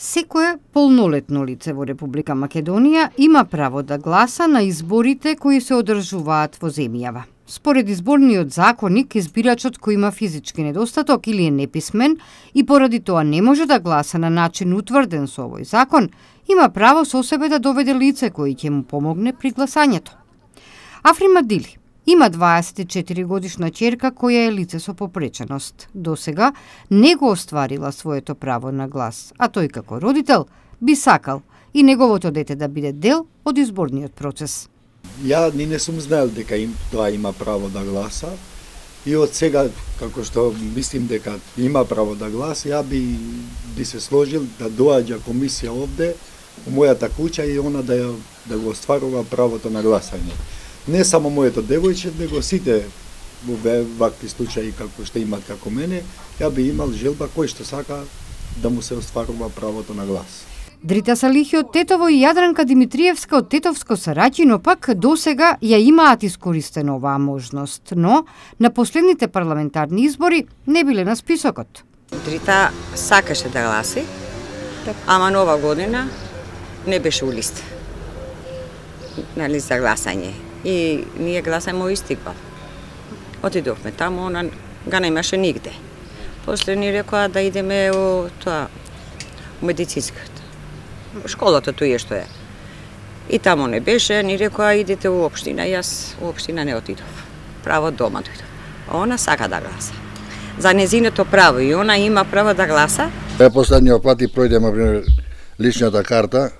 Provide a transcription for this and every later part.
Секое полнолетно лице во Република Македонија има право да гласа на изборите кои се одржуваат во земјава. Според изборниот законник, избирачот кој има физички недостаток или е неписмен и поради тоа не може да гласа на начин утврден со овој закон, има право со себе да доведе лице кој ќе му помогне при гласањето. Африма Дили има 24 годишна ќерка која е лице со попреченост. Досега не го остварила своето право на глас, а тој како родител би сакал и неговото дете да биде дел од изборниот процес. Ја не сум знаел дека тоа има право да гласа и од сега, како што мислим дека има право да гласа, ја би се сложил да доаѓа комисија овде у мојата куќа и она да го остварува правото на гласање. Не само моето девојче, него сите во вакви случаи како што имат како мене, ја би имал желба кој што сака да му се остварува правото на глас. Дрита Салихи од Тетово и Јадранка Димитриевска од Тетовско Сараќино пак досега ја имаат искористено оваа можност, но на последните парламентарни избори не биле на списокот. Дрита сакаше да гласи, ама нова година не беше у листа. На листа за гласање. И ние гласајме Истигбал. Отидовме таму, она га немаше нигде. После ни рекоа да идеме у тоа медицинската. Школата тој што е. И таму не беше, ни рекоа идете у општина, јас у општина не отидов. Право дома дојдов. А она сака да гласа. За незиното право и она има право да гласа. Последниот пат и пројдеме например личната карта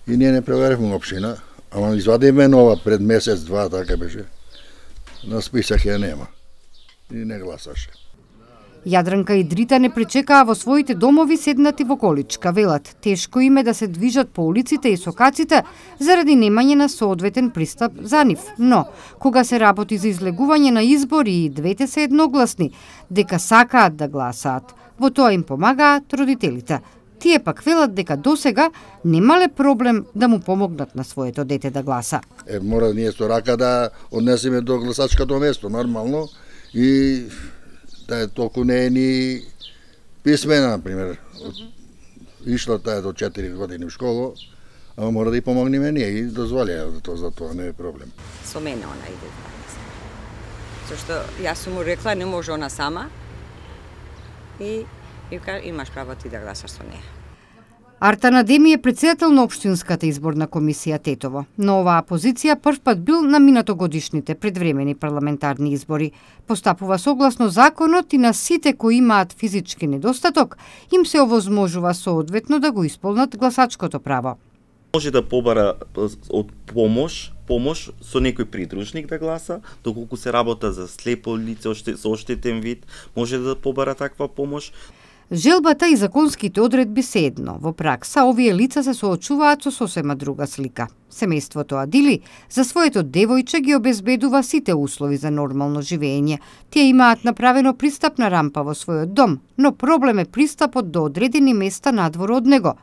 и ние не проверивме општина. Ама извадиме нова пред месец-два, така беше. На список ја нема. И не гласаше. Јадранка и Дрита не пречекаа во своите домови седнати во количка. Велат, тешко им е да се движат по улиците и сокаците заради немање на соодветен пристап за нив. Но, кога се работи за излегување на избори и двете се едногласни, дека сакаат да гласаат, во тоа им помагаат родителите. Тие пак велат дека досега немале проблем да му помогнат на своето дете да гласа. Мора ние со рака да однесеме до гласачкото место, нормално, и да е толку не е ни писмена, например. Ишла таа до 4 години в школа, ама мора да и помогнеме ние и дозволија за тоа не е проблем. Со мене она иде. Зашто јас сум му рекла не може она сама и имаш право ти да гласаш со неја. Артан Адеми е председател на Општинската изборна комисија Тетово. Но оваа позиција првпат бил на минатогодишните предвремени парламентарни избори. Постапува согласно законот и на сите кои имаат физички недостаток, им се овозможува соодветно да го исполнат гласачкото право. Може да побара од помош со некој придружник да гласа, доколку се работа за слепо лице со оштетен вид, може да побара таква помош. Желбата и законските одредби се едно. Во пракса, овие лица се соочуваат со сосема друга слика. Семејството Адили за своето девојче ги обезбедува сите услови за нормално живење. Тие имаат направено пристапна рампа во својот дом, но проблем е пристапот до одредени места надвор од него.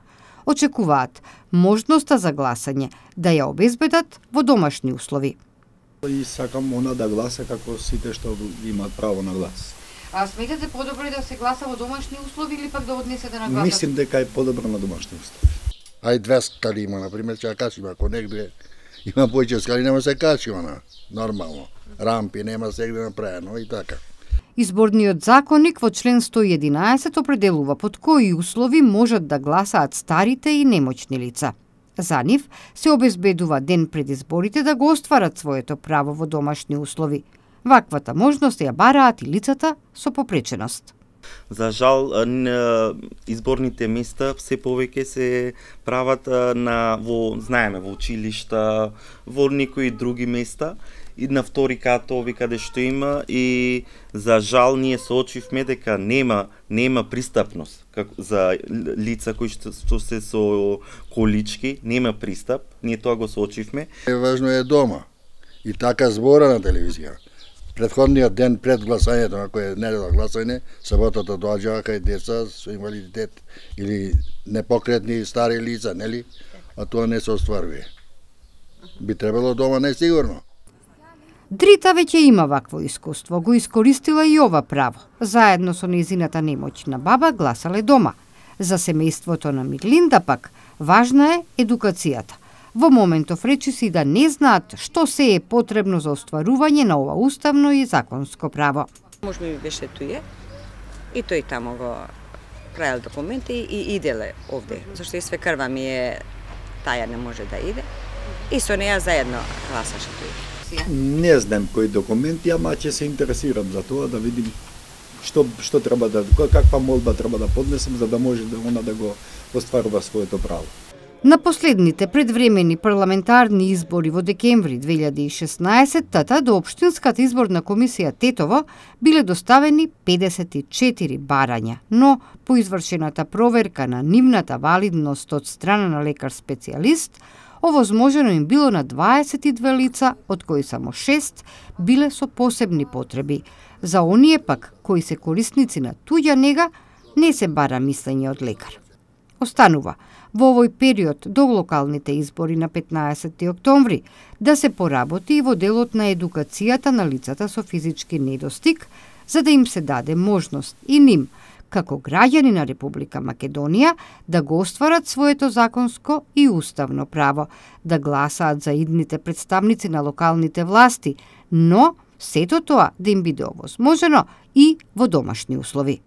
Очекуваат можноста за гласање да ја обезбедат во домашни услови. И сакам она да гласа како сите што имаат право на глас. А сметате подобро да се гласа во домашни услови или пак да однесете на гласат? Мислим дека е подобро на домашни услови. Ај 2 скали има, например, ќе ја качиме, ако негде има поиќе скали, нема се качи она, нормално. Рампи нема сегде направено и така. Изборниот законник во член 111 определува под кои услови можат да гласаат старите и немоćни лица. За нив се обезбедува ден пред изборите да го остварат своето право во домашни услови. Ваквата можност ја бараат и лицата со попреченост. За жал, изборните места се повеќе се прават во училишта, во некои други места и на втори катови каде што има и за жал ние соочивме дека нема пристапност за лица кои што се со колички, нема пристап, ние тоа го соочивме. Важно е дома и така збора на телевизија. Предходниот ден пред гласањето, ако е недела гласање, саботата доаѓаа кај деца со инвалидитет или непокретни стари лица, нели? А тоа не се остварува. Би требало дома најсигурно. Дрита веќе има вакво искуство, го искористила и ова право. Заедно со нејзината немоćна баба гласале дома. За семејството на Миглинда пак важна е едукацијата. Во моментов речиси да не знаат што се е потребно за остварување на ова уставно и законско право. Муж ми беше туе и тој тамо го правил документи и иделе овде, зашто и свекрва ми е таја не може да иде. И со неја заедно гласаше тој. Не знам кои документи, ама ќе се интересирам за тоа да видим што треба да, каква молба треба да поднесем за да може да она да го остварува своето право. На последните предвремени парламентарни избори во декември 2016 до Општинската изборна комисија Тетово биле доставени 54 барања, но по извршената проверка на нивната валидност од страна на лекар-специјалист, овозможено им било на 22 лица, од кои само 6 биле со посебни потреби. За оние пак кои се корисници на туѓа нега, не се бара мислење од лекар. Останува во овој период до локалните избори на 15 октомври да се поработи и во делот на едукацијата на лицата со физички недостиг, за да им се даде можност и ним, како граѓани на Република Македонија, да го остварат своето законско и уставно право, да гласаат за идните представници на локалните власти, но сето тоа да им биде овозможено и во домашни услови.